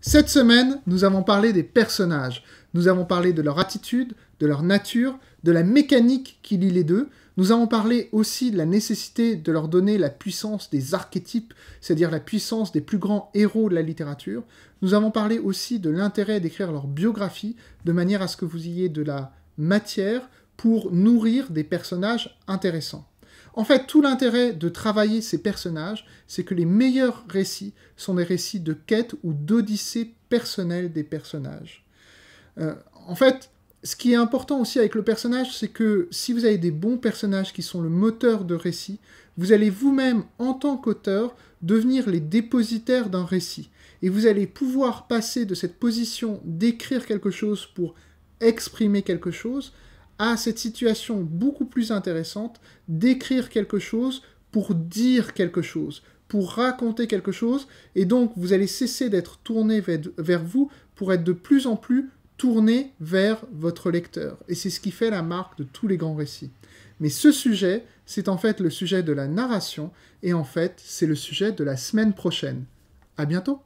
Cette semaine, nous avons parlé des personnages. Nous avons parlé de leur attitude, de leur nature, de la mécanique qui lie les deux. Nous avons parlé aussi de la nécessité de leur donner la puissance des archétypes, c'est-à-dire la puissance des plus grands héros de la littérature. Nous avons parlé aussi de l'intérêt d'écrire leur biographie, de manière à ce que vous ayez de la matière pour nourrir des personnages intéressants. En fait, tout l'intérêt de travailler ces personnages, c'est que les meilleurs récits sont des récits de quête ou d'odyssée personnelle des personnages. En fait, ce qui est important aussi avec le personnage, c'est que si vous avez des bons personnages qui sont le moteur de récit, vous allez vous-même, en tant qu'auteur, devenir les dépositaires d'un récit. Et vous allez pouvoir passer de cette position d'écrire quelque chose pour exprimer quelque chose, à cette situation beaucoup plus intéressante d'écrire quelque chose pour dire quelque chose, pour raconter quelque chose, et donc vous allez cesser d'être tourné vers vous pour être de plus en plus tourné vers votre lecteur. Et c'est ce qui fait la marque de tous les grands récits. Mais ce sujet, c'est en fait le sujet de la narration, et en fait, c'est le sujet de la semaine prochaine. À bientôt!